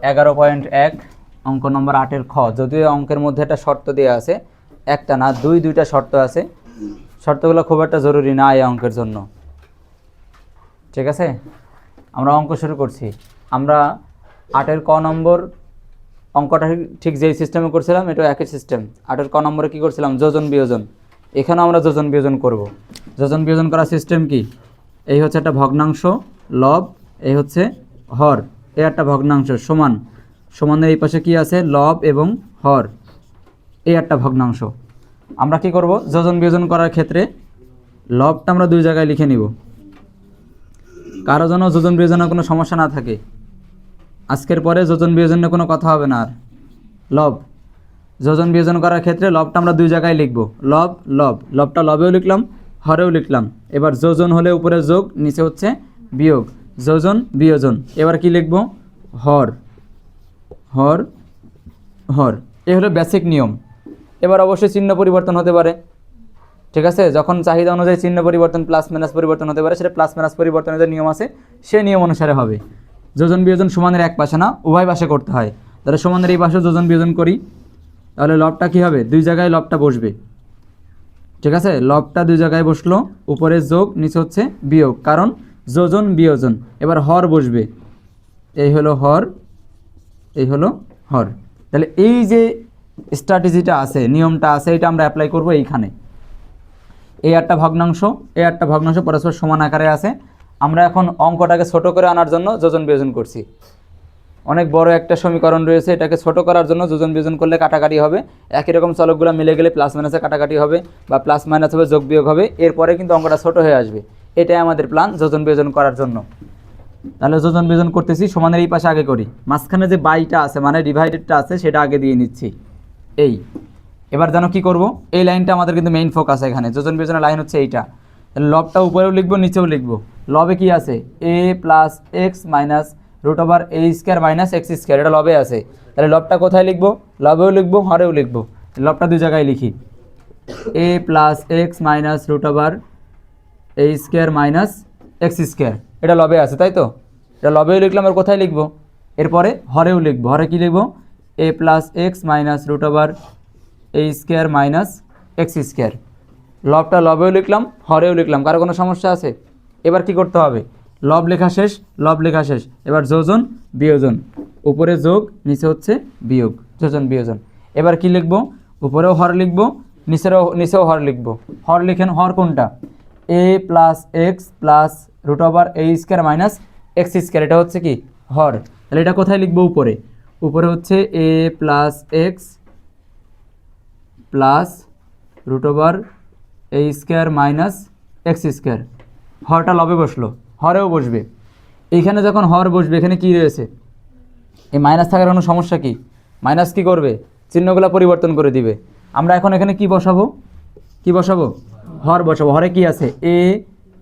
11.1 অঙ্ক নম্বর 8-এর খ। যদিও অঙ্কের মধ্যে একটা শর্ত দেওয়া আছে, একটা না দুইটা শর্ত আছে। শর্তগুলো খুব একটা জরুরি না এই অঙ্কের জন্য। ঠিক আছে, আমরা অঙ্ক শুরু করছি। আমরা 8-এর ক নম্বর অঙ্কটা ঠিক যেই সিস্টেমে করছিলাম এটাও একই সিস্টেম। 8-এর ক নম্বরে কী করছিলাম? যোজন বিয়োজন। এখানেও আমরা যোজন বিয়োজন করব। যোজন বিয়োজন করার সিস্টেম কি? এই হচ্ছে একটা ভগ্নাংশ লব, এই হচ্ছে হর, এই একটা ভগ্নাংশ সমান সমানের এই পাশে কি আছে? লব এবং হর, এই একটা ভগ্নাংশ। আমরা কি করব? যোজন বিয়োজন করার ক্ষেত্রে লবটা আমরা দুই জায়গায় লিখে নিব, কারো যেন যোজন বিয়োজনের কোনো সমস্যা না থাকে। আজকের পরে যোজন বিয়োজনের কোনো কথা হবে না আর। লব যোজন বিয়োজন করার ক্ষেত্রে লবটা আমরা দুই জায়গায় লিখব, লব লব, লবটা লবেও লিখলাম হরেও লিখলাম। এবার যোজন হলে উপরে যোগ, নিচে হচ্ছে বিয়োগ, যোজন বিয়োজন। এবার কি লিখব? হর হর হর, এ হলো বেসিক নিয়ম। এবার অবশ্যই চিহ্ন পরিবর্তন হতে পারে, ঠিক আছে? যখন চাহিদা অনুযায়ী চিহ্ন পরিবর্তন, প্লাস মাইনাস পরিবর্তন হতে পারে, সেটা প্লাস মাইনাস পরিবর্তনের যে নিয়ম আছে সেই নিয়ম অনুসারে হবে। যোজন বিয়োজন সমানের এক পাশে না, উভয় পাশে করতে হয়। তাহলে সমানের এই পাশে যোজন বিয়োজন করি, তাহলে লবটা কি হবে? দুই জায়গায় লবটা বসবে, ঠিক আছে? লবটা দুই জায়গায় বসলো, উপরে যোগ, নিচে হচ্ছে বিয়োগ, কারণ যোজন বিয়োজন। এবার হর বসবে, এই হলো হর, এই হলো হর। তাহলে এই যে স্ট্র্যাটেজিটা আছে, নিয়মটা আছে, এটা আমরা অ্যাপ্লাই করব এইখানে। এই একটা ভগ্নাংশ, এই একটা ভগ্নাংশ পরস্পর সমান আকারে আছে। আমরা এখন অঙ্কটাকে ছোট করে আনার জন্য যোজন বিয়োজন করছি। অনেক বড় একটা সমীকরণ রয়েছে, এটাকে ছোট করার জন্য যোজন বিয়োজন করলে কাটাকাটি হবে। একই রকম চলকগুলো মিলে গেলে প্লাস মাইনাসে কাটাকাটি হবে, বা প্লাস মাইনাস হবে, যোগ বিয়োগ হবে। এরপরে কিন্তু অঙ্কটা ছোট হয়ে আসবে। এটাই আমাদের প্ল্যান যোজন বিয়োজন করার জন্য। তাহলে যোজন বিয়োজন করতেছি, সমানের এই পাশে আগে করি। মাঝখানে যে বাইটা আছে মানে ডিভাইডেডটা আছে সেটা আগে দিয়ে নিচ্ছি। এই এবার যেন কি করব? এই লাইনটা আমাদের কিন্তু মেইন ফোকাস এখানে। যোজন বিয়োজনের লাইন হচ্ছে এইটা। তাহলে লবটা উপরেও লিখবো, নিচেও লিখবো। লবে কি আছে? A plus x minus root over a square minus x square, এটা লবে আছে। তাহলে লবটা কোথায় লিখবো? লবেও লিখবো, হরেও লিখবো। লবটা দুই জায়গায় লিখি, a plus x minus root over a square minus x square, এটা লবে আছে, তাই তো? এটা লবেও লিখলাম, আর কোথায় লিখবো? এরপরে হরেও লিখবো। হরে কি লিখবো? A plus x minus root over a square minus x square. লবটা লবেও লিখলাম, হরেও লিখলাম। কারো কোনো সমস্যা আছে? এবার কি করতে হবে? লব লেখা শেষ, লব লেখা শেষ। এবার যোজন বিয়োজন, উপরে যোগ, নিচে হচ্ছে বিয়োগ, যোজন বিয়োজন। এবার কি লিখবো? উপরেও হর লিখবো, নিচেও হর লিখবো। হর লিখেন, হর কোনটা? A plus x plus root over a square minus x square, এটা হচ্ছে কি? হর। তাহলে এটা কোথায় লিখবো? উপরে। উপরে হচ্ছে a plus x plus root over a square minus x square. হরটা লবে বসলো, হরেও বসবে। এইখানে যখন হর বসবে, এখানে কি রয়েছে? এই মাইনাস থাকার কোনো সমস্যা কি? মাইনাস কি করবে? চিহ্নগুলো পরিবর্তন করে দিবে। আমরা এখন এখানে কি বসাবো? কি বসাবো? হর বসাবো। হরে কি আছে? A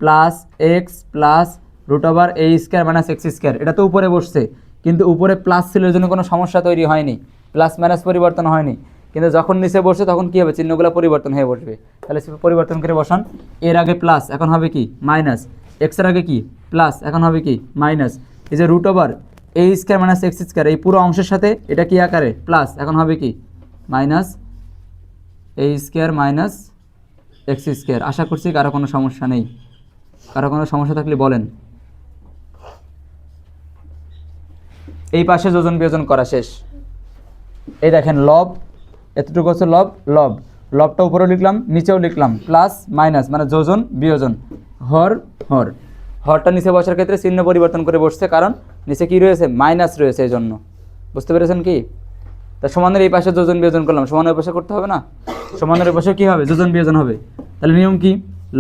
plus x plus root over a square minus x square, এটা তো উপরে বসছে, কিন্তু উপরে প্লাস ছিল, এর জন্য কোনো সমস্যা তৈরি হয়নি, প্লাস মাইনাস পরিবর্তন হয়নি। কিন্তু যখন নিচে বসছে তখন কী হবে? চিহ্নগুলো পরিবর্তন হয়ে বসবে। তাহলে পরিবর্তন করে বসান। এর আগে প্লাস, এখন হবে কি? মাইনাস। এক্সের আগে কি? প্লাস, এখন হবে কি? মাইনাস। এই যে root over a square minus x square, এই পুরো অংশের সাথে এটা কি আকারে? প্লাস, এখন হবে কি? মাইনাস এ স্কোয়ার মাইনাস এক্স স্কোয়ার। আশা করছি কারো কোনো সমস্যা নেই। কারো কোনো সমস্যা থাকলে বলেন। এই পাশে যোজন বিয়োজন করা শেষ। এই দেখেন লব, এতটুকু হচ্ছে লব, লব, লবটা উপরেও লিখলাম, নিচেও লিখলাম, প্লাস মাইনাস মানে যোজন বিয়োজন। হর হর, হরটা নিচে বসার ক্ষেত্রে চিহ্ন পরিবর্তন করে বসছে, কারণ নিচে কি রয়েছে? মাইনাস রয়েছে, এই জন্য। বুঝতে পেরেছেন কি? তা সমানের এই পাশে যোজন বিয়োজন করলাম, সমানের পাশে করতে হবে না? সমানের পাশে কী হবে? যোজন বিয়োজন হবে। তাহলে নিয়ম কি?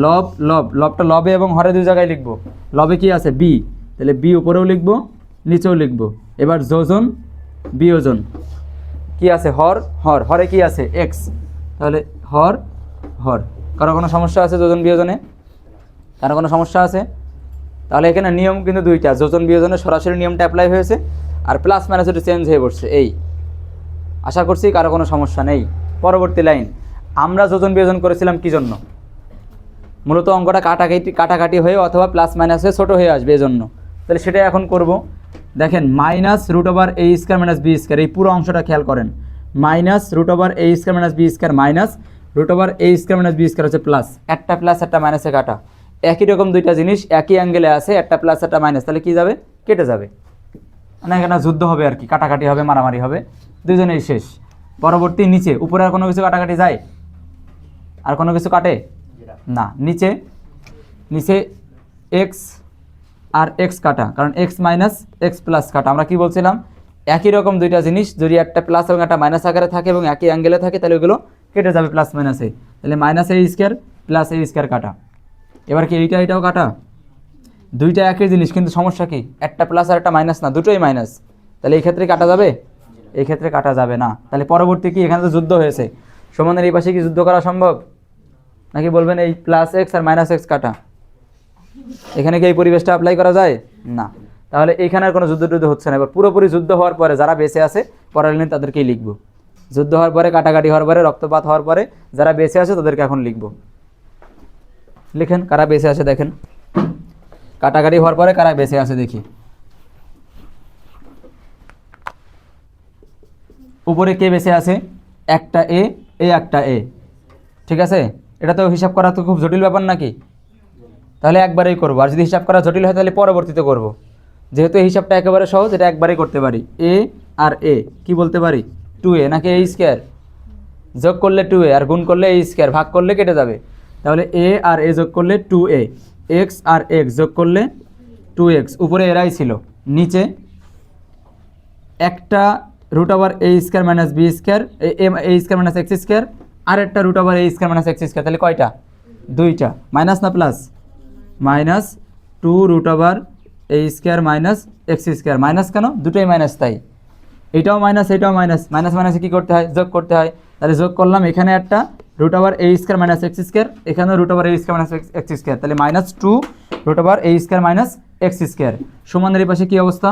লব লব, লবটা লবে এবং হরে দুই জায়গায় লিখবো। লবে কি আছে? বি, তাহলে বি উপরেও লিখবো, নিচেও লিখবো। এবার যোজন বিয়োজন, কি আছে? হর হর, হরে কি আছে? এক্স, তাহলে হর হর। কারো কোনো সমস্যা আছে যোজন বিয়োজনে? কারো কোনো সমস্যা আছে? তাহলে এখানে নিয়ম কিন্তু দুইটা। যোজন বিয়োজনে সরাসরি নিয়মটা অ্যাপ্লাই হয়েছে, আর প্লাস মাইনাস ওটা চেঞ্জ হয়ে বসছে। এই আশা করছি কারো কোনো সমস্যা নেই। পরবর্তী লাইন, আমরা যোজন বিয়োজন করেছিলাম কি জন্য? মূলত অঙ্কটা কাটাকাটি হয়ে অথবা প্লাস মাইনাস হয়ে ছোটো হয়ে আসবে, এই জন্য। তাহলে সেটাই এখন করব। দেখেন minus root over a square minus b square, এই পুরো অংশটা খেয়াল করেন। Minus root over a square minus b square minus root over a square minus b square হচ্ছে প্লাস, একটা প্লাস একটা মাইনাসে কাটা। একই রকম দুইটা জিনিস একই অ্যাঙ্গেলে আছে, একটা প্লাস একটা মাইনাস, তাহলে কি যাবে? কেটে যাবে। মানে এখানে যুদ্ধ হবে আর কি, কাটাকাটি হবে, মারামারি হবে, দুজনেই শেষ। পরবর্তী নিচে, উপরে আর কোনো কিছু কাটাকাটি যায়? আর কোনো কিছু কাটে না। নিচে নিচে এক্স আর এক্স কাটা, কারণ এক্স মাইনাস এক্স প্লাস কাটা। আমরা কি বলছিলাম? একই রকম দুইটা জিনিস যদি একটা প্লাস এবং একটা মাইনাস আকারে থাকে এবং একই অ্যাঙ্গেলে থাকে তাহলে ওগুলো কেটে যাবে প্লাস মাইনাসে। তাহলে মাইনাস এ স্কোয়ার প্লাস এ স্কোয়ার কাটা। এবার কি এটাও কাটা? দুইটা একই জিনিস কিন্তু সমস্যা কি? একটা প্লাস আর একটা মাইনাস না, দুটোই মাইনাস। তাহলে এই ক্ষেত্রে কাটা যাবে? এই ক্ষেত্রে কাটা যাবে না। তাহলে পরবর্তী কি? এখানে তো যুদ্ধ হয়েছে, সমানের এই পাশে কি যুদ্ধ করা সম্ভব? নাকি বলবেন এই প্লাস এক্স আর মাইনাস এক্স কাটা? এখানে কি এই পরিবেশটা অ্যাপ্লাই করা যায় না? তাহলে এখানে আর কোনো যুদ্ধ হচ্ছে না। এবার পুরোপুরি যুদ্ধ হওয়ার পরে যারা বেঁচে আছে পরের লাইনে তাদেরকেই লিখব। যুদ্ধ হওয়ার পরে, কাটাকাটি হওয়ার পরে, রক্তপাত হওয়ার পরে যারা বেঁচে আছে তাদেরকে এখন লিখব। লিখেন কারা বেঁচে আছে দেখেন, কাটাকাটি হওয়ার পরে কারা বেঁচে আছে দেখি। উপরে কে বেঁচে আছে? একটা এ একটা এ, ঠিক আছে। এটা তো হিসাব করা তো খুব জটিল ব্যাপার নাকি? তাহলে একবারেই করবো। আর যদি হিসাব করা জটিল হয় তাহলে পরবর্তীতে করব। যেহেতু এই হিসাবটা একেবারে সহজ, এটা একবারেই করতে পারি। এ আর এ কি বলতে পারি? 2a নাকি এ স্কোয়ার? যোগ করলে 2a আর গুণ করলে এ স্কোয়ার, ভাগ করলে কেটে যাবে। তাহলে এ আর এ যোগ করলে 2a, এক্স আর এক্স যোগ করলে 2x। উপরে এরাই ছিল, নিচে একটা root over a square minus b square, a square minus x square, আর একটা root over a square minus x square. তাহলে কয়টা? দুইটা। মাইনাস না plus? Minus 2 root over a square minus x square. Minus কেন? দুটোই মাইনাস তাই। এটাও মাইনাস, এটাও মাইনাস। মাইনাস মাইনাসে কী করতে হয়? যোগ করতে হয়। তাহলে যোগ করলাম, এখানে একটা root over a square minus x square, এখানেও root over a square minus x square. তাহলে minus 2 root over a square minus x square সমানের এই পাশে কী অবস্থা?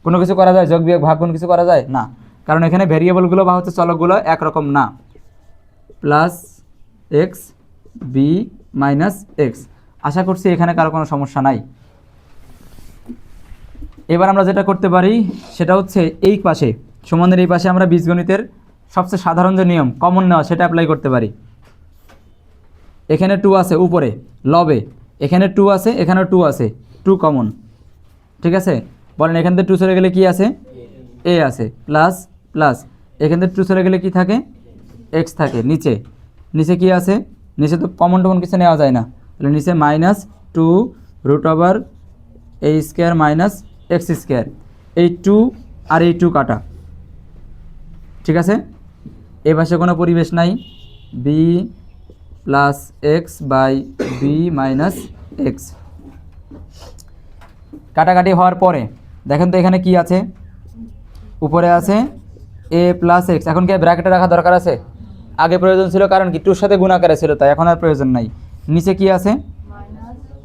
কোনো কিছু করা যায়? যোগ বিয়োগ ভাগ গুণ কিছু করা যায় না, কারণ এখানে ভেরিয়েবলগুলো বা হচ্ছে চলকগুলো একরকম না। Plus x b minus x. আশা করছি এখানে কারো কোনো সমস্যা নাই। এবার আমরা যেটা করতে পারি সেটা হচ্ছে এই পাশে, সমানের এই পাশে আমরা বীজগণিতের সবচেয়ে সাধারণ যে নিয়ম কমন নেওয়া সেটা অ্যাপ্লাই করতে পারি। এখানে 2 আছে উপরে লবে, এখানে 2 আছে, এখানেও 2 আছে, 2 কমন, ঠিক আছে। বলেন এখান থেকে 2 চলে গেলে কি আছে? এ আছে, প্লাস প্লাস এখান থেকে 2 চলে গেলে কি থাকে? এক্স থাকে। নিচে নিচে কি আছে? নিচে তো কমন টমন কিছু নেওয়া যায় না, তাহলে নিচে minus 2 root over a square minus x square. এই 2 আর এই 2 কাটা, ঠিক আছে। এ পাশে কোনো পরিবেশ নাই, B plus x by B minus X. কাটাকাটি হওয়ার পরে দেখেন তো এখানে কি আছে? উপরে আছে এ প্লাস এক্স। এখন কি ব্র্যাকেটে রাখা দরকার আছে? আগে প্রয়োজন ছিল, কারণ কি 2 সাথে গুণ আকারে ছিল, তাই এখন আর প্রয়োজন নাই। নিচে কি আছে?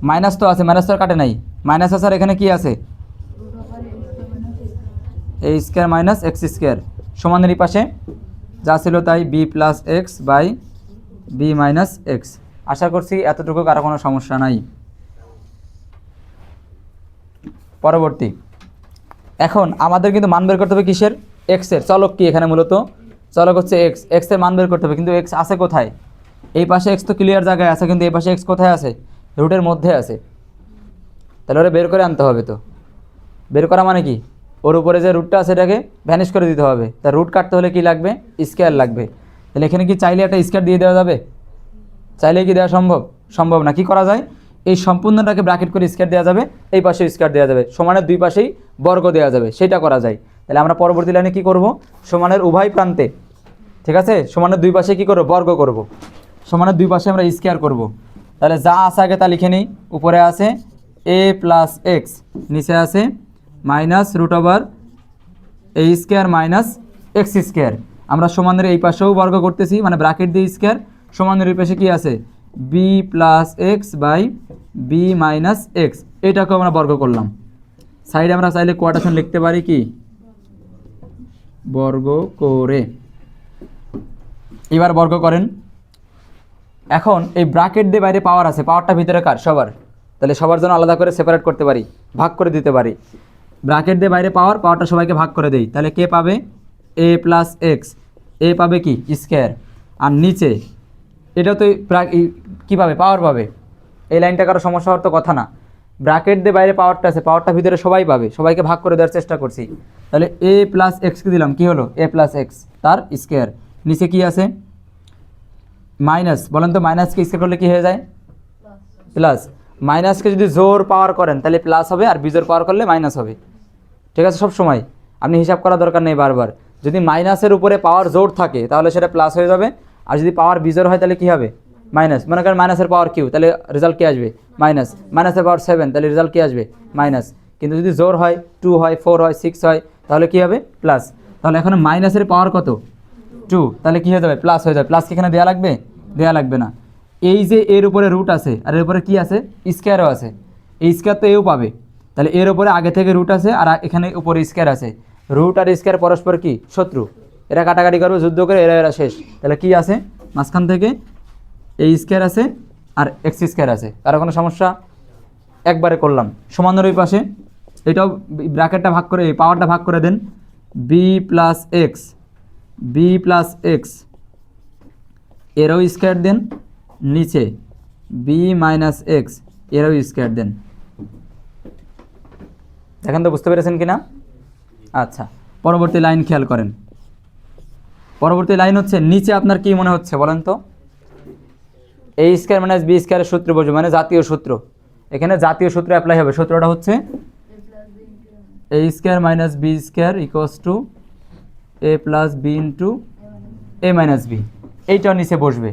মাইনাস তো আছে, মাইনাস তো আর কাটে নাই, মাইনাস আছে। আর এখানে কি আছে? A square minus x square সমানের এই পাশে যা ছিল তাই, b plus x by B minus x. আশা করছি এতটুকু কারো কোনো সমস্যা নাই। পরবর্তী, এখন আমাদের কিন্তু মান বের করতে হবে কিসের? এক্সের। চলক কি এখানে? মূলত চলক হচ্ছে এক্স। এক্সের মান বের করতে হবে, কিন্তু এক্স আছে কোথায়? এই পাশে এক্স তো ক্লিয়ার জায়গায় আছে, কিন্তু এই পাশে এক্স কোথায় আছে? রুটের মধ্যে আছে। তাহলে ওরা বের করে আনতে হবে। তো বের করা মানে কি? ওর উপরে যে রুটটা আছে এটাকে ভ্যানিশ করে দিতে হবে। তার রুট কাটতে হলে কি লাগবে? স্কোয়ার লাগবে। তাহলে এখানে কি চাইলে একটা স্কোয়ার দিয়ে দেওয়া যাবে? চাইলে কি দেওয়া সম্ভব? সম্ভব না। কি করা যায়? এই সম্পূর্ণটাকে ব্র্যাকেট করে স্কোয়ার দেওয়া যাবে, এই পাশে স্কোয়ার দেওয়া যাবে, সমানের দুই পাশেই বর্গ দেওয়া যাবে, সেটা করা যায়। তাহলে আমরা পরবর্তী লাইনে কি করব? সমানের উভয় প্রান্তে, ঠিক আছে, সমানের দুই পাশে কি করব? বর্গ করব। সমানের দুই পাশে আমরা স্কোয়ার করব। তাহলে যা আছে আগে তা লিখে নিই। উপরে আছে এ প্লাস এক্স, নিচে আছে minus root over a square minus x square. আমরা সমানের এই পাশেও বর্গ করতেছি, মানে ব্র্যাকেট দিয়ে স্কোয়ার। সমানের এই পাশে কি আছে? B plus x by B minus x. এটাকেও আমরা বর্গ করলাম। সাইডে আমরা চাইলে কোয়াটাশন লিখতে পারি, কি বর্গ করে। এবার বর্গ করেন। এখন এই ব্র্যাকেট দিয়ে বাইরে পাওয়ার আছে, পাওয়ারটা ভিতরে কার? সবার। তাহলে সবার জন্য আলাদা করে সেপারেট করতে পারি, ভাগ করে দিতে পারি। ব্র্যাকেট দিয়ে বাইরে পাওয়ারটা সবাইকে ভাগ করে দেই, তাহলে কে পাবে এ প্লাস এক্স, এ পাবে কি স্কোয়ার, আর নিচে এটাও তো কী পাবে পাওয়ার পাবে। এই লাইনটা কারো সমস্যা হওয়ার তো কথা না, ব্র্যাকেট দিয়ে বাইরে পাওয়ারটা আছে, পাওয়ারটা ভিতরে সবাই পাবে, সবাইকে ভাগ করে দেওয়ার চেষ্টা করছি। তাহলে এ প্লাস এক্সকে দিলাম, কী হলো এ প্লাস এক্স তার স্কোয়ার, নিচে কি আছে মাইনাস, বলেন তো মাইনাসকে স্কোয়ার করলে কী হয়ে যায় প্লাস, মাইনাসকে যদি জোর পাওয়ার করেন তাহলে প্লাস হবে, আর বিজোর পাওয়ার করলে মাইনাস হবে। ঠিক আছে, সব সময় আপনি হিসাব করা দরকার নেই বারবার, যদি মাইনাসের উপরে পাওয়ার জোর থাকে তাহলে সেটা প্লাস হয়ে যাবে, আর যদি পাওয়ার বিজোর হয় তাহলে কী হবে মাইনাস। মনে করেন মাইনাসের পাওয়ার কিউ, তাহলে রেজাল্ট কী আসবে মাইনাস, মাইনাসের পাওয়ার 7 তাহলে রেজাল্ট কী আসবে মাইনাস। কিন্তু যদি জোর হয় 2 হয় 4 হয় 6 হয় তাহলে কী হবে প্লাস। তাহলে এখন মাইনাসের পাওয়ার কত 2, তাহলে কী হয়ে যাবে প্লাস হয়ে যাবে। প্লাস কি এখানে দেওয়া লাগবে, দেওয়া লাগবে না। এই যে এর উপরে রুট আছে আর এর উপরে কি আছে স্কোয়ারও আছে, এই স্কোয়ার তো এও পাবে, তাহলে এর উপরে আগে থেকে রুট আছে আর এখানে উপরে স্কোয়ার আছে, রুট আর স্কোয়ার পরস্পর কি শত্রু, এরা কাটাকাটি করবে যুদ্ধ করে, এরা শেষ। তাহলে কি আছে মাঝখান থেকে এই স্কোয়ার আছে আর এক্স স্কোয়ার আছে, কারো কোনো সমস্যা। একবারে করলাম সমানের ওই পাশে, এটাও ব্র্যাকেটটা ভাগ করে পাওয়ারটা ভাগ করে দেন, বি প্লাস এক্স এরও স্কোয়ার দেন, নিচে বি মাইনাস এক্স এরও স্কোয়ার দেন। দেখেন তো বুঝতে পেরেছেন কি না? আচ্ছা, পরবর্তী লাইন খেয়াল করেন, পরবর্তী লাইন হচ্ছে নিচে আপনার কি মনে হচ্ছে বলেন তো, এ স্কোয়ার মাইনাস বি স্কোয়ারের সূত্র বসবে, মানে জাতীয় সূত্র, এখানে জাতীয় সূত্র অ্যাপ্লাই হবে। সূত্রটা হচ্ছে a square minus b square equals to a plus b into a minus b, এইটাও নিচে বসবে।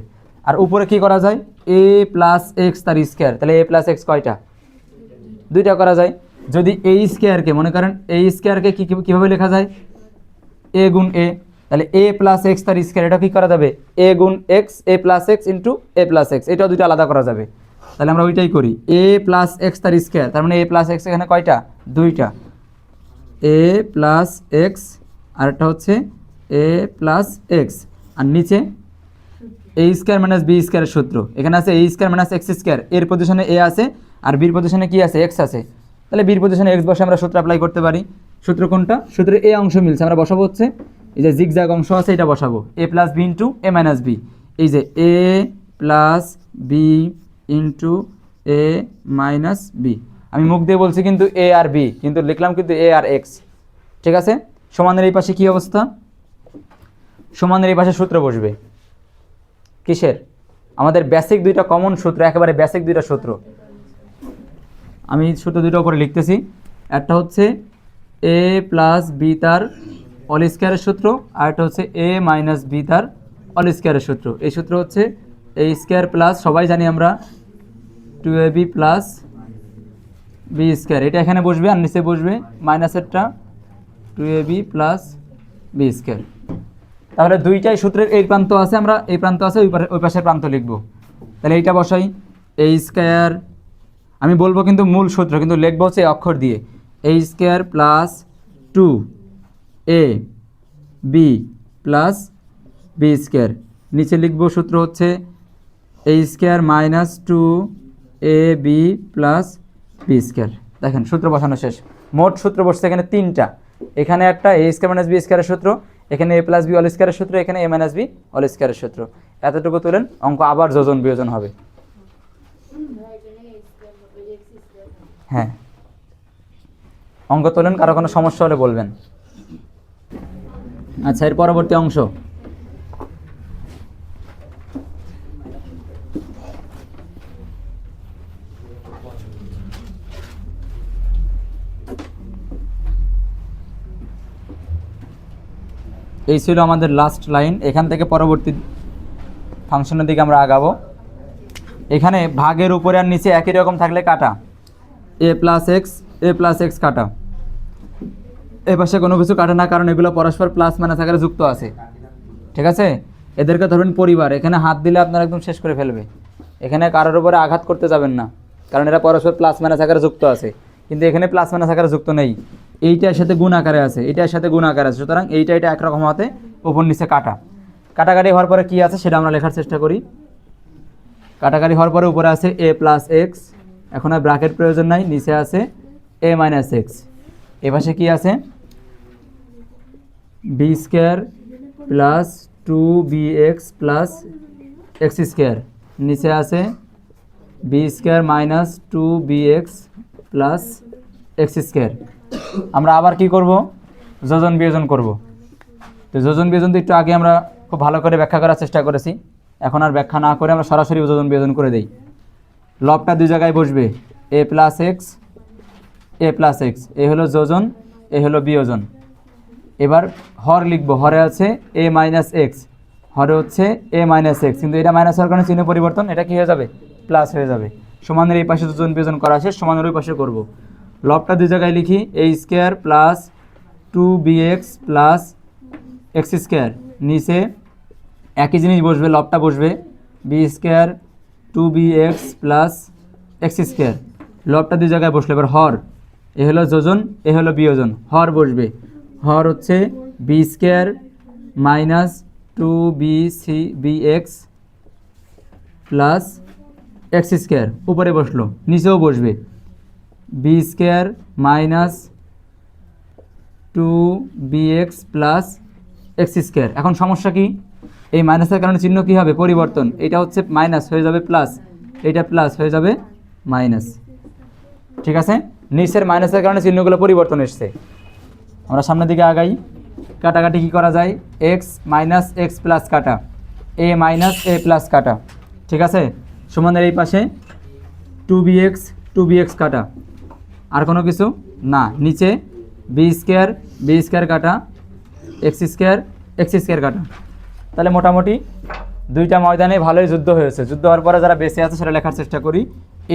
আর উপরে কি করা যায় এ প্লাস এক্স তার স্কোয়ার, তাহলে এ প্লাস এক্স কয়টা দুইটা করা যায়। যদি এই স্কোয়ারকে মনে করেন এই স্কোয়ারকে কীভাবে লেখা যায় এ গুণ এ, তাহলে এ প্লাস এক্স তার স্কোয়ার, এটা কী করা যাবে এ গুণ এক্স, এ প্লাস এক্স ইন্টু এ প্লাস এক্স, এটাও দুইটা আলাদা করা যাবে। তাহলে আমরা ওইটাই করি, এ প্লাস এক্স তার স্কোয়ার, তার মানে এ প্লাস এক্স এখানে কয়টা দুইটা, এ প্লাস এক্স আর একটা হচ্ছে এ প্লাস এক্স, আর নিচে এ স্কোয়ার মাইনাস বি স্কোয়ারের সূত্র, এখানে আছে a square minus x square, এর পজিশনে এ আছে আর বির পজিশনে কি আছে এক্স আছে, তাহলে বির পজিশনে এক্স বসে আমরা সূত্র অ্যাপ্লাই করতে পারি। সূত্র কোনটা, সূত্রে এ অংশ মিলছে, আমরা বসাবো হচ্ছে এই যে জিগজ্যাগ অংশ আছে এটা বসাবো, এ plus b into a minus B, এই যে এ plus b into a minus B, আমি মুখ দিয়ে বলছি কিন্তু এ আর বি, কিন্তু লিখলাম কিন্তু এ আর এক্স। ঠিক আছে, সমানের এই পাশে কী অবস্থা, সমানের এই পাশে সূত্র বসবে কিসের, আমাদের বেসিক দুইটা কমন সূত্র, একেবারে বেসিক দুইটা সূত্র, আমি সূত্র দুইটা উপরে লিখতেছি। একটা হচ্ছে এ প্লাস বি তার অল স্কোয়ারের সূত্র, আর একটা হচ্ছে এ মাইনাস বি তার অল স্কোয়ারের সূত্র। এই সূত্র হচ্ছে এ স্কোয়ার প্লাস সবাই জানি আমরা 2ab প্লাস বি স্কোয়ার, এটা এখানে বসবে আর নিচে বসবে মাইনাসেরটা 2ab প্লাস বি স্কোয়ার। তাহলে দুইটাই সূত্রের এই প্রান্ত আছে, আমরা এই প্রান্ত আছে ওই পাশের প্রান্ত লিখব। তাহলে এইটা বসাই এ স্কোয়ার, আমি বলবো কিন্তু মূল সূত্র, কিন্তু লিখবো হচ্ছে এই অক্ষর দিয়ে, a square plus 2a b plus b square, নিচে লিখবো সূত্র হচ্ছে এ স্কোয়ার মাইনাস 2ab প্লাস বি স্কোয়ার। দেখেন সূত্র বসানো শেষ, মোট সূত্র বসছে এখানে তিনটা, এখানে একটা এ স্কোয়ার মাইনাস বি স্কোয়ারের সূত্র, এখানে এ প্লাস বি অল স্কোয়ারের সূত্র, এখানে এ মাইনাস বি অল স্কোয়ারের সূত্র। এতটুকু তুলেন, অঙ্ক আবার যোজন বিয়োজন হবে। হ্যাঁ, অঙ্ক তোলেন, কারো কোনো সমস্যা হলে বলবেন। আচ্ছা, এর পরবর্তী অংশ, এই ছিল আমাদের লাস্ট লাইন। এখান থেকে পরবর্তী ফাংশনের দিকে আমরা আগাবো। এখানে ভাগের উপরে আর নিচে একই রকম থাকলে কাটা, এ প্লাস এক্স কাটা, এ পাশে কোনো কিছু কাটে না, কারণ এগুলো পরস্পর প্লাস মাইনাস আকারে যুক্ত আছে। ঠিক আছে, এদেরকে ধরুন পরিবার, এখানে হাত দিলে আপনার একদম শেষ করে ফেলবে, এখানে কারোর উপরে আঘাত করতে যাবেন না, কারণ এরা পরস্পর প্লাস মাইনাস আকারে যুক্ত আছে, কিন্তু এখানে প্লাস মাইনাস আকারে যুক্ত নেই, এইটার সাথে গুণ আকারে আছে, এইটার সাথে গুণ আকারে আছে, সুতরাং এইটা একরকম হতে উপর নিচে কাটাকাটি হওয়ার পরে কী আছে সেটা আমরা লেখার চেষ্টা করি। কাটাকাটি হওয়ার পরে উপরে আছে এ প্লাস এক্স, এখন আর ব্র্যাকেট প্রয়োজন নাই, নিচে আছে এ মাইনাস এক্স, এ পাশে কি আছে b square plus 2bx plus x square, নিচে আছে b square minus 2bx plus x square. আমরা আবার কি করব, যোজন বিয়োজন করব। তো যোজন বিয়োজন তো একটু আগে আমরা খুব ভালো করে ব্যাখ্যা করার চেষ্টা করেছি, এখন আর ব্যাখ্যা না করে আমরা সরাসরি যোজন বিয়োজন করে দেই। লবটা দুই জায়গায় বসবে, এ প্লাস এক্স, এ প্লাস এক্স, এ হলো যোজন, এ হলো বিয়োজন। এবার হর লিখব, হরে আছে এ মাইনাস এক্স, হরে হচ্ছে এ মাইনাস এক্স, কিন্তু এটা মাইনাস হওয়ার কারণে চিহ্ন পরিবর্তন, এটা কি হয়ে যাবে, প্লাস হয়ে যাবে। সমানের এই পাশে যোজন বিয়োজন করা শেষ, সমানের ওই পাশে করব। লবটা দুই জায়গায় লিখি, a square plus 2bx plus x square, নিচে একই জিনিস বসবে, লবটা বসবে b square 2bx plus x square, লবটা দুই জায়গায় বসলো। এবার হর, এ হলো যোজন, এ হলো বিয়োজন, হর বসবে, হর হচ্ছে b square minus 2bx plus x square, উপরে বসলো, নিচেও বসবে b square minus 2bx plus x square. এখন সমস্যা কি, এই মাইনাসের কারণে চিহ্ন কী হবে, পরিবর্তন, এটা হচ্ছে মাইনাস হয়ে যাবে প্লাস, এটা প্লাস হয়ে যাবে মাইনাস। ঠিক আছে, নিচের মাইনাসের কারণে চিহ্নগুলো পরিবর্তন এসছে। আমরা সামনের দিকে আগাই, কাটাকাটি কী করা যায়, এক্স মাইনাস এক্স প্লাস কাটা, এ মাইনাস এ প্লাস কাটা। ঠিক আছে, সমানের এই পাশে 2bx কাটা, আর কোনো কিছু না, নিচে বি স্কোয়ার কাটা, এক্স স্কোয়ার কাটা। তাহলে মোটামুটি দুইটা ময়দানে ভালোই যুদ্ধ হয়েছে। যুদ্ধ হওয়ার পরে যারা বেঁচে আছে সেটা লেখার চেষ্টা করি।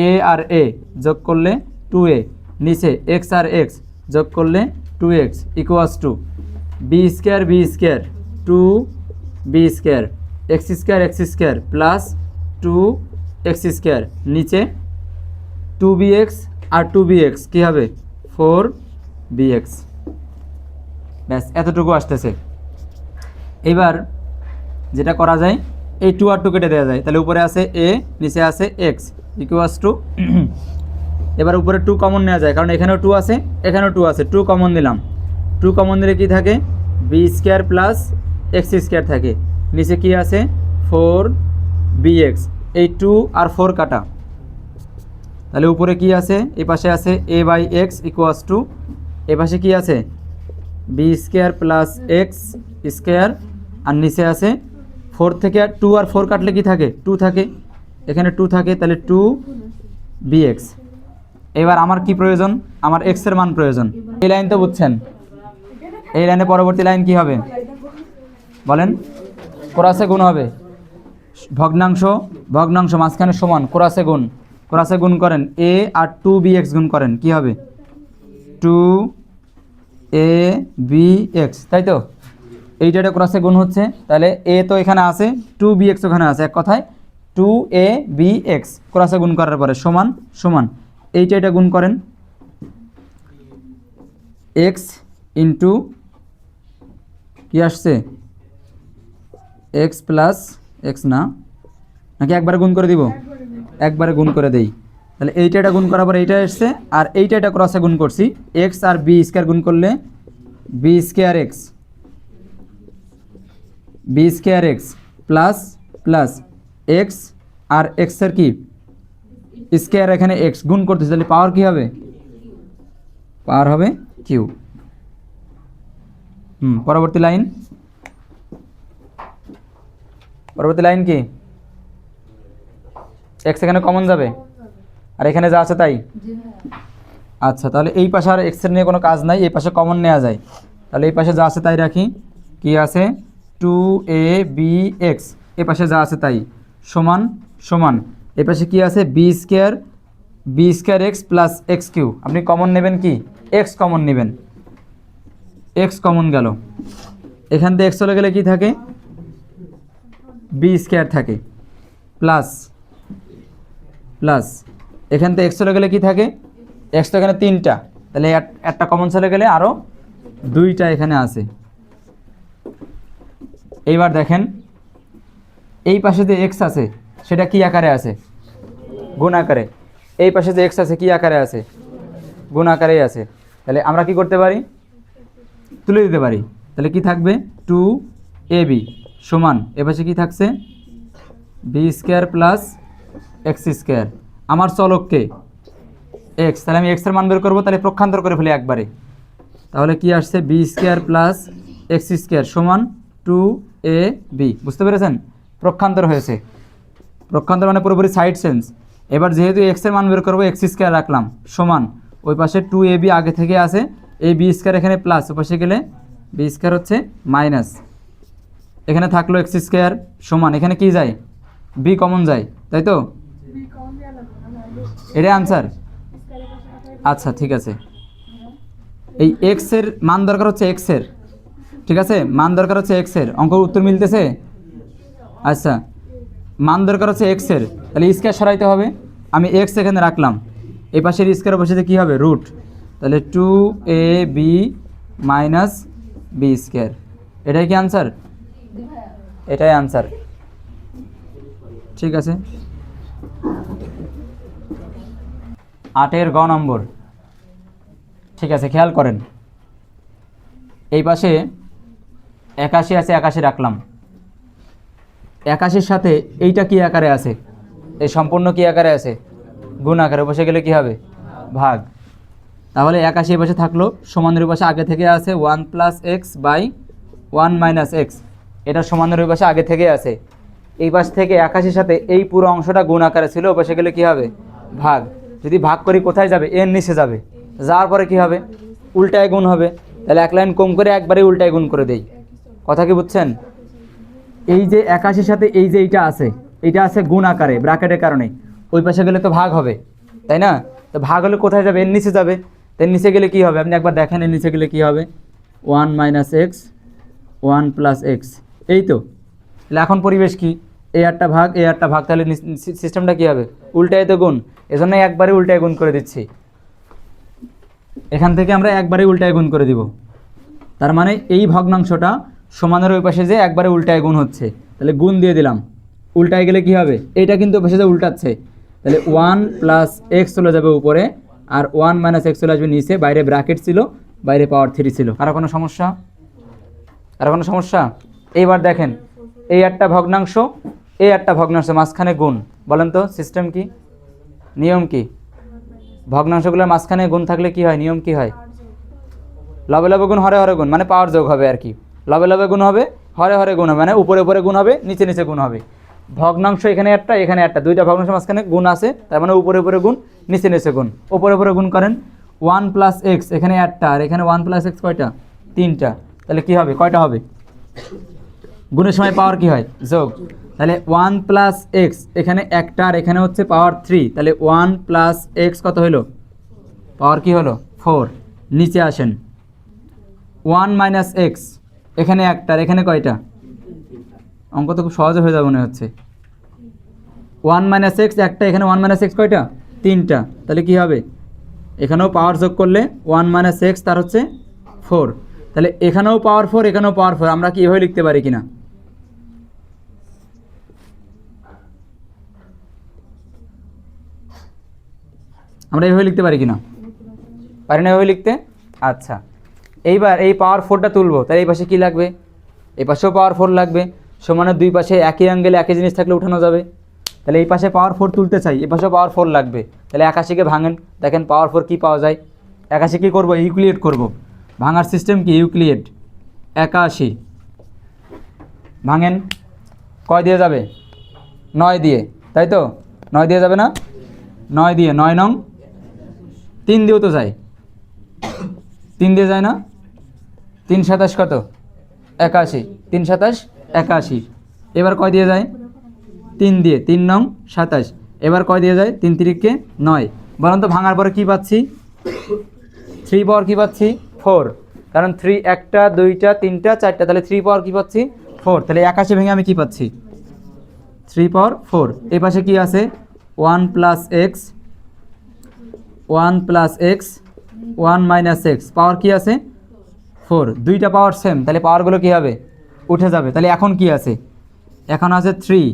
এ আর এ যোগ করলে 2a, নিচে এক্স আর এক্স যোগ করলে 2x equals to b square 2b square x square plus 2x square, নিচে 2bx আর 2bx কী হবে 4bx। ব্যাস এতটুকু আসতেছে। এবার যেটা করা যায়, এই 2 আর 2 কেটে দেওয়া যায়, তাহলে উপরে আছে a, নিচে আছে x ইকুয়ালস টু, এবার উপরে 2 কমন নেওয়া যায়, কারণ এখানেও 2 আছে, এখানেও 2 আছে, 2 কমন দিলাম, 2 কমন দিলে কি থাকে, b square plus x square থাকে, নিচে কি আছে 4bx, এই 2 আর 4 কাটা, তাহলে উপরে কি আছে, এই পাশে আছে a by x equals to, এ পাশে কি আছে b square plus x square, আর নিচে আছে 4 থেকে 2 আর 4 কাটলে কি থাকে 2 থাকে, এখানে 2 থাকে, তাহলে 2bx। এবার আমার কি প্রয়োজন, আমার x এর মান প্রয়োজন। এই লাইন তো বুঝছেন, এই লাইনে পরবর্তী লাইন কি হবে বলেন, ক্রসে গুণ হবে, ভগ্নাংশ মাঝখানে সমান, ক্রসে গুণ করেন, a আর 2bx গুণ করেন, কি হবে 2abx, তাই তো, এইটা ক্রসে গুণ হচ্ছে, তাহলে a তো এখানে আছে, 2bx ওখানে আছে, এক কথায় 2abx ক্রসে গুণ করার পরে সমান এইটা গুণ করেন, x ইন্টু কি আসছে x প্লাস এক্স, না নাকি একবারে গুণ করে দিব, একবারে গুণ করে দেই, তাহলে এইটা গুণ করার পর এইটা এসছে, আর এইটা ক্রসে গুণ করছি, x আর বি স্কোয়ার গুণ করলে b square x plus x আর এক্সের কি স্কোয়ার, এখানে এক্স গুণ করতেছে, তাহলে পাওয়ার কি হবে, পাওয়ার হবে কিউ। পরবর্তী লাইন কি, এক্স এখানে কমন যাবে, আর এখানে যা আছে তাই। আচ্ছা, তাহলে এই পাশে আর এক্সের নিয়ে কোনো কাজ নাই, এই পাশে কমন নেওয়া যায়, তাহলে এই পাশে যা আছে তাই রাখি, কি আছে 2abx, এ পাশে যা আছে তাই, সমান এ পাশে কি আছে b square x plus x q, আপনি কমন নেবেন কি, এক্স কমন নেবেন, এক্স কমন গেল, এখান থেকে এক্স চলে গেলে কি থাকে বি স্কোয়ার থাকে, প্লাস এখান থেকে এক্স চলে গেলে কি থাকে, এক্স তো এখানে 3টা, তাহলে একটা কমন চলে গেলে আরও 2টা এখানে আছে। এইবার দেখেন এই পাশে যে এক্স আছে সেটা কি আকারে আছে, গুণ আকারে, এই পাশে যে এক্স আছে কি আকারে আছে, গুণ আকারেই আছে, তাহলে আমরা কি করতে পারি, তুলে দিতে পারি। তাহলে কি থাকবে 2ab সমান এপাশে কি থাকছে b square plus x square. আমার চলককে এক্স, তাহলে আমি এক্সের মান বের করবো, তাহলে প্রক্ষান্তর করে ফেলি একবারে। তাহলে কি আসছে b square plus x square সমান 2ab। বুঝতে পেরেছেন, প্রক্ষান্তর হয়েছে। প্রক্ষান্তর মানে পুরোপুরি সাইড চেঞ্জ। এবার যেহেতু এক্সের মান বের করবো এক্স স্কোয়ার রাখলাম সমান ওই পাশে 2ab আগে থেকে আছে, এই বি স্কোয়ার এখানে প্লাস, ওই পাশে গেলে বি স্কোয়ার হচ্ছে মাইনাস, এখানে থাকলো এক্স স্কোয়ার সমান এখানে কি যায় বি কমন যায়, তাই তো? এটাই আনসার। আচ্ছা ঠিক আছে, এই এক্সের মান দরকার হচ্ছে এক্সের, ঠিক আছে, মান দরকার হচ্ছে এক্সের। অঙ্ক উত্তর মিলতেছে? আচ্ছা, মান দরকার হচ্ছে এক্সের, তাহলে স্কোয়ার সরাইতে হবে। আমি এক্স এখানে রাখলাম, এই পাশের স্কোয়ার বসেতে কী হবে রুট, তাহলে 2ab মাইনাস বি স্কোয়ার। এটাই কি আনসার? এটাই আনসার। ঠিক আছে, 8-এর গ নম্বর। ঠিক আছে, খেয়াল করেন, এই পাশে 81 আছে, 81 রাখলাম। 81-র সাথে এইটা কি আকারে আছে, এই সম্পূর্ণ কি আকারে আছে, গুণ আকারে। বসে গেলে কি হবে ভাগ। তাহলে 81 এই পাশে থাকলো, সমানের পাশে আগে থেকে আছে 1 plus x by 1 minus x, এটা সমানের পাশে আগে থেকে আছে। এই পাশ থেকে 81-র সাথে এই পুরো অংশটা গুণ আকারে ছিল, ও পাশে গেলে কি হবে ভাগ। যদি ভাগ করি কোথায় যাবে, এর নিচে যাবে, যাওয়ার পরে কি হবে উল্টায় গুণ হবে। তাহলে এক লাইন কম করে একবারে উল্টায় গুণ করে দেই। কথা কি বুঝছেন? এই যে 81-র সাথে এই যে এইটা আছে, এইটা আছে গুণ আকারে ব্র্যাকেটের কারণে, ওই পাশে গেলে তো ভাগ হবে, তাই না? তো ভাগ হলে কোথায় যাবে, এর নিচে যাবে। এর নিচে গেলে কি হবে আপনি একবার দেখেন, এর নিচে গেলে কি হবে 1 মাইনাস এক্স 1 প্লাস এক্স। এই তো, তাহলে এখন পরিবেশ কি, এই একটা ভাগ এই একটা ভাগ, তাহলে সিস্টেমটা কি হবে উল্টায় তো গুণ। এজন্য একবারে উল্টায় গুণ করে দিচ্ছি, এখান থেকে আমরা একবারে উল্টায় গুণ করে দিব। তার মানে এই ভগ্নাংশটা সমানের ওই পাশে যে একবারে উল্টায় গুণ হচ্ছে, তাহলে গুণ দিয়ে দিলাম। উল্টায় গেলে কি হবে, এইটা কিন্তু পাশে যে উল্টাচ্ছে, তাহলে 1 প্লাস এক্স চলে যাবে উপরে, আর 1 মাইনাস এক্স চলে আসবে নিচে। বাইরে ব্র্যাকেট ছিল, বাইরে পাওয়ার 3 ছিল। আর কোনো সমস্যা? আর কোনো সমস্যা? এইবার দেখেন, এই একটা ভগ্নাংশ এই একটা ভগ্নাংশ মাঝখানে গুণ। বলেন তো সিস্টেম কি, নিয়ম কি? ভগ্নাংশগুলোর মাঝখানে গুণ থাকলে কি হয়, নিয়ম কি হয়? লবে লবে গুণ হরে হরে গুণ, মানে পাওয়ার যোগ হবে আর কি। লবে লবে গুণ হবে, হরে হরে গুণ হবে, মানে উপরে উপরে গুণ হবে, নিচে নিচে গুণ হবে। ভগ্নাংশ এখানে একটা এখানে একটা, দুইটা ভগ্নাংশ মাঝখানে গুণ আছে, তার মানে উপরে উপরে গুণ নিচে নিচে গুণ। উপরে উপরে গুণ করেন, 1 প্লাস এক্স এখানে একটা, আর এখানে 1 প্লাস এক্স কয়টা, 3টা। তাহলে কি হবে, কয়টা হবে? গুণের সময় পাওয়ার কি হয়, যোগ। তাহলে 1 প্লাস এক্স এখানে একটা, আর এখানে হচ্ছে পাওয়ার 3, তাহলে 1 প্লাস এক্স কত হলো, পাওয়ার কি হলো 4। নিচে আসেন, 1 মাইনাস এক্স এখানে একটা, আর এখানে কয়টা, অঙ্ক তো খুব সহজে হয়ে যাবে মনে হচ্ছে। 1 মাইনাস এক্স একটা, এখানে 1 মাইনাস এক্স কয়টা, 3টা। তাহলে কি হবে, এখানেও পাওয়ার যোগ করলে 1 মাইনাস এক্স তার হচ্ছে 4। তাহলে এখানেও পাওয়ার 4 এখানেও পাওয়ার 4। আমরা কি এভাবে লিখতে পারি কিনা, আমরা এইভাবে লিখতে পারি কিনা, পারি না এভাবে লিখতে? আচ্ছা, এইবার এই পাওয়ার 4টা তুলবো, তাহলে এই পাশে কী লাগবে, এই পাশেও পাওয়ার 4 লাগবে। সমানের দুই পাশে একই অ্যাঙ্গেলে একই জিনিস থাকলে উঠানো যাবে। তাহলে এই পাশে পাওয়ার 4 তুলতে চাই, এই পাশেও পাওয়ার 4 লাগবে। তাহলে 81-কে ভাঙেন, দেখেন পাওয়ার 4 কী পাওয়া যায়। 81 কী করবো, ইউক্লিয়েট করব। ভাঙার সিস্টেম কি, ইউক্লিয়েট। 81 ভাঙেন, কয় দিয়ে যাবে, 9 দিয়ে, তাই তো? 9 দিয়ে যাবে না, 9 দিয়ে, 9 নং 3 দিয়েও তো যায়, 3 দিয়ে যায় না। 3 27 কত, 81, 3 27 81। এবার কয় দিয়ে যায়, 3 দিয়ে, 3 নং 27। এবার কয় দিয়ে যায়, 3 3-কে 9। বলুন তো ভাঙার পরে কি পাচ্ছি, 3 পাওয়ার কি পাচ্ছি 4, কারণ 3 একটা 2টা 3টা 4টা, তাহলে 3 পাওয়ার কি পাচ্ছি 4। তাহলে 81 ভেঙে আমি কি পাচ্ছি, 3 পাওয়ার 4। এই পাশে কি আছে, 1 plus x 1 plus x 1 minus x, power কি আছে 4। দুইটা পাওয়ার সেম, তাহলে পাওয়ারগুলো কী হবে, উঠে যাবে। তাহলে এখন কি আছে, এখন আছে 3,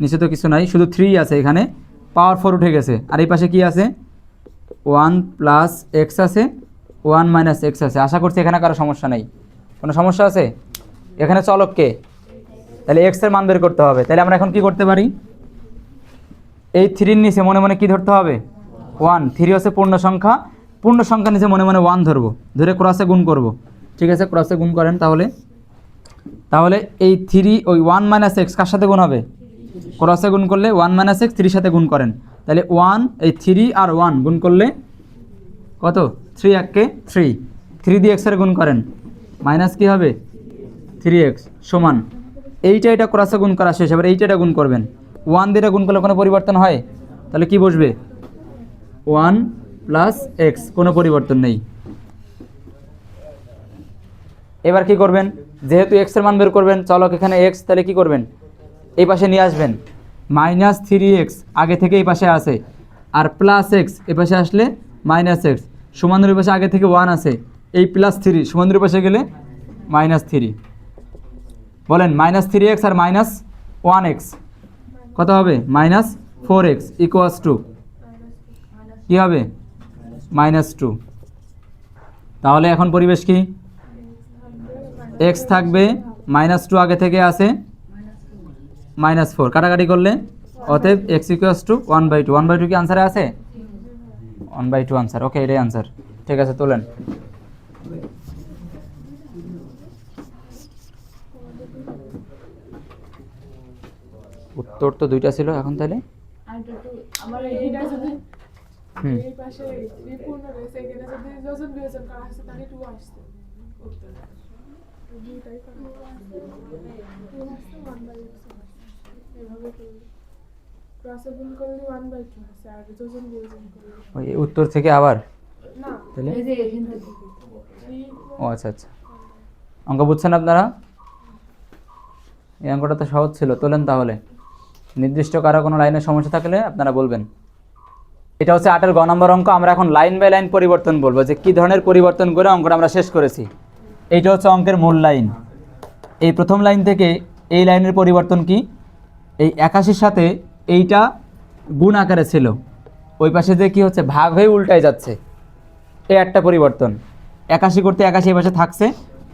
নিচে তো কিছু নাই, শুধু 3 আছে এখানে, পাওয়ার 4 উঠে গেছে। আর এই পাশে কি আছে, 1 প্লাস এক্স আছে ওয়ান মাইনাস এক্স আছে। আশা করছি এখানে কারো সমস্যা নেই। কোনো সমস্যা আছে? এখানে চলক কে? তাহলে এক্সের মান বের করতে হবে। তাহলে আমরা এখন কি করতে পারি? এই থ্রির নিচে মনে মনে কি ধরতে হবে? ওয়ান। থ্রি হচ্ছে পূর্ণ সংখ্যা, পূর্ণ সংখ্যা নিচে মনে মনে ওয়ান ধরবো, ধরে ক্রসে গুণ করব। ঠিক আছে, ক্রসে গুণ করেন। তাহলে এই থ্রি ওই ওয়ান মাইনাস এক্স কার সাথে গুণ হবে? ক্রসে গুণ করলে ওয়ান মাইনাস এক্স থ্রির সাথে গুণ করেন। তাহলে ওয়ান, এই থ্রি আর ওয়ান গুণ করলে কত? থ্রি এককে থ্রি, থ্রি দিয়ে এক্সের গুণ করেন, মাইনাস কী হবে? থ্রি এক্স সমান এটা ক্রসে গুণ করা শেষ। এবার এটা গুণ করবেন। ওয়ান দিয়ে গুণ করলে কোনো পরিবর্তন হয়? তাহলে কি বসবে? ওয়ান প্লাস এক্স, কোনো পরিবর্তন নেই। এবার কি করবেন? যেহেতু এক্সের মান বের করবেন, চলক এখানে এক্স, তাহলে কি করবেন? এই পাশে নিয়ে আসবেন। মাইনাস থ্রি এক্স আগে থেকে এই পাশে আছে, আর প্লাস এক্স এ পাশে আসলে মাইনাস এক্স, সমানের পাশে আগে থেকে ওয়ান আছে, এই প্লাস থ্রি সমানের পাশে গেলে মাইনাস থ্রি। বলেন মাইনাস থ্রি এক্স আর মাইনাস ওয়ান এক্স কত হবে? Minus four x equals to কী হবে? Minus two. তাহলে এখন পরিবেশ কি? এক্স থাকবে, মাইনাস টু আগে থেকে আছে, মাইনাস ফোর কাটাকাটি করলে অতএব x equals to one by two. One by two কি আনসারে আছে? One by two answer. Okay, এটাই আনসার। ঠিক আছে, তোলেন। উত্তর তো দুইটা ছিল, এখন তাহলে ওই উত্তর থেকে আবার তাহলে ও আচ্ছা আচ্ছা, অঙ্ক বুঝছেন আপনারা? এই অঙ্কটা তো সহজ ছিল। তোলেন তাহলে। নির্দিষ্ট কারো কোনো লাইনের সমস্যা থাকলে আপনারা বলবেন। এটা হচ্ছে 8-এর গ নম্বর অঙ্ক। আমরা এখন লাইন বাই লাইন পরিবর্তন বলবো, যে কী ধরনের পরিবর্তন করে অঙ্কটা আমরা শেষ করেছি। এইটা হচ্ছে অঙ্কের মূল লাইন। এই প্রথম লাইন থেকে এই লাইনের পরিবর্তন কি? এই 81-র সাথে এইটা গুণ আকারে ছিল, ওই পাশে যে কি হচ্ছে? ভাগ হয়ে উল্টায় যাচ্ছে। এই একটা পরিবর্তন। 81 করতে 81 এই পাশে থাকছে,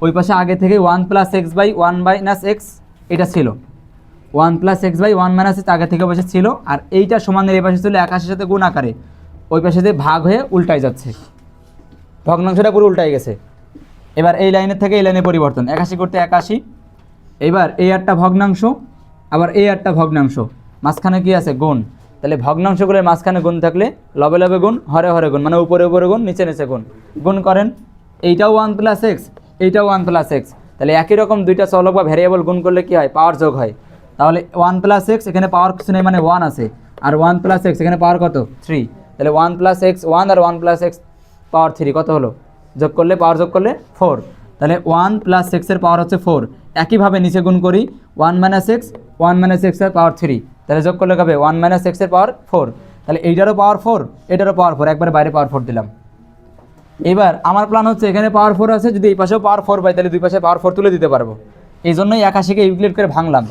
ওই পাশে আগে থেকে one plus x by one minus x এটা ছিল, one plus x by one minus x আগে থেকে পাশে ছিল, আর এইটা সমানের এই পাশে ছিল 81-র সাথে গুণ আকারে, ওই পাশে যে ভাগ হয়ে উল্টায় যাচ্ছে, ভগ্নাংশটা পুরো উল্টায় গেছে। এবার এই লাইনের থেকে এই লাইনে পরিবর্তন। 81 করতে 81, এবার এই একটা ভগ্নাংশ, আবার এই একটা ভগ্নাংশ, মাঝখানে কি আছে? গুণ। তাহলে ভগ্নাংশগুলোর মাঝখানে গুণ থাকলে লবে লবে গুণ, হরে হরে গুণ, মানে উপরে উপরে গুণ, নিচে নিচে গুণ। গুণ করেন, এইটাও ওয়ান প্লাস এক্স, এইটাও ওয়ান প্লাস এক্স। তাহলে একই রকম দুইটা চলক বা ভ্যারিয়েবল গুণ করলে কি হয়? পাওয়ার যোগ হয়। তাহলে ওয়ান প্লাস এক্স এখানে পাওয়ার কিছু নেই, মানে ওয়ান আছে, আর ওয়ান প্লাস এক্স এখানে পাওয়ার কত? থ্রি। তাহলে ওয়ান প্লাস এক্স ওয়ান আর one plus x power three কত হলো? যোগ করলে পাওয়ার যোগ করলে ফোর। তাহলে ওয়ান প্লাস এক্সের পাওয়ার হচ্ছে ফোর। একইভাবে নিচে গুণ করি, ওয়ান মাইনাস এক্সের পাওয়ার থ্রি, তাহলে যোগ করলে কবে? ওয়ান মাইনাস এক্সের পাওয়ার ফোর। তাহলে এইটারও পাওয়ার ফোর, এটারও পাওয়ার ফোর, একবারে বাইরে পাওয়ার ফোর দিলাম। এবার আমার প্ল্যান হচ্ছে এখানে পাওয়ার ফোর আছে, যদি এই পাশেও পাওয়ার ফোর পাই তাহলে দুই পাশে পাওয়ার ফোর তুলে দিতে পারবো। এই জন্যই 81-কে ইউক্লিড করে ভাঙলাম।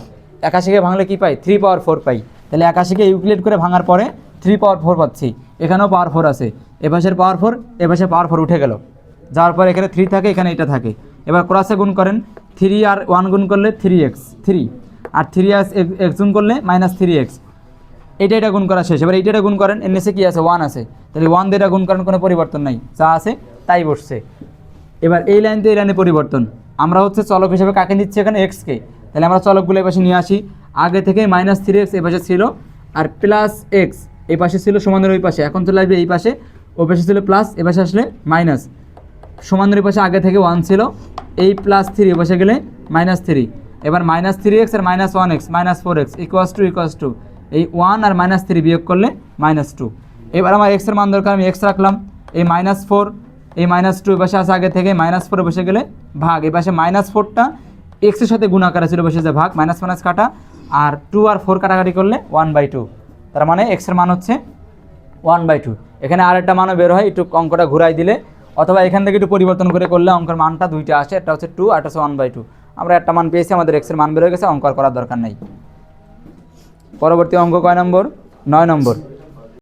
81-কে ভাঙলে কি পাই? 3 পাওয়ার 4 পাই। তাহলে 81-কে ইউক্লিড করে ভাঙার পরে 3 পাওয়ার 4 পাচ্ছি। এখানেও পাওয়ার 4 আছে, এপাশের পাওয়ার 4, এপাশে পাওয়ার 4 উঠে গেল, যাওয়ার পরে এখানে 3 থাকে, এখানে এটা থাকে। এবার ক্রসে গুণ করেন, 3 আর 1 গুণ করলে 3x, 3 আর 3x গুণ করলে মাইনাস 3x। এটা গুণ করা শেষ। এবার এইটা গুণ করেন, এর নিচে কি আছে? 1 আছে, তাহলে 1 দিয়ে গুণ করেন, কোনো পরিবর্তন নাই, যা আছে তাই বসছে। এবার এই লাইন দিয়ে এই লাইনে পরিবর্তন। আমরা হচ্ছে চলক হিসেবে কাকে নিচ্ছি? এখানে এক্সকে। তাহলে আমরা চলকগুলো এই পাশে নিয়ে আসি। আগে থেকে মাইনাস 3x এই পাশে ছিল, আর প্লাস এক্স এই পাশে ছিল, সমানের ওই পাশে, এখন চলে আসবে এই পাশে, ওই পাশে ছিল প্লাস, এ পাশে আসলে মাইনাস, সমানের ওই পাশে আগে থেকে 1 ছিল, এই প্লাস 3 ওই পাশে গেলে মাইনাস 3। এবার মাইনাস 3x আর minus 1x minus 4x equals to এই 1 আর মাইনাস 3 বিয়োগ করলে মাইনাস 2। এবার আমার এক্সের মান দরকার, আমি এক্স রাখলাম। এই মাইনাস 4, এই মাইনাস 2 পাশে আছে আগে থেকে, মাইনাস 4 বসে গেলে ভাগ, এই পাশে মাইনাস 4টা এক্সের সাথে গুণ আকারে ছিল, বসে যে ভাগ, মাইনাস মাইনাস কাটা, আর 2 আর 4 কাটাকাটি করলে 1/2। তার মানে এক্সের মান হচ্ছে 1/2। এখানে আর একটা মানও বের হয়, একটু অঙ্কটা ঘুরাই দিলে, অথবা এখান থেকে একটু পরিবর্তন করে করলে অঙ্কের মানটা দুইটা আসে, একটা হচ্ছে 2 আর একটা হচ্ছে 1/2। আমরা একটা মান পেয়েছি, আমাদের এক্সের মান বের হয়ে গেছে, অঙ্ক করার দরকার নেই। পরবর্তী অঙ্ক কয় নম্বর? 9 নম্বর।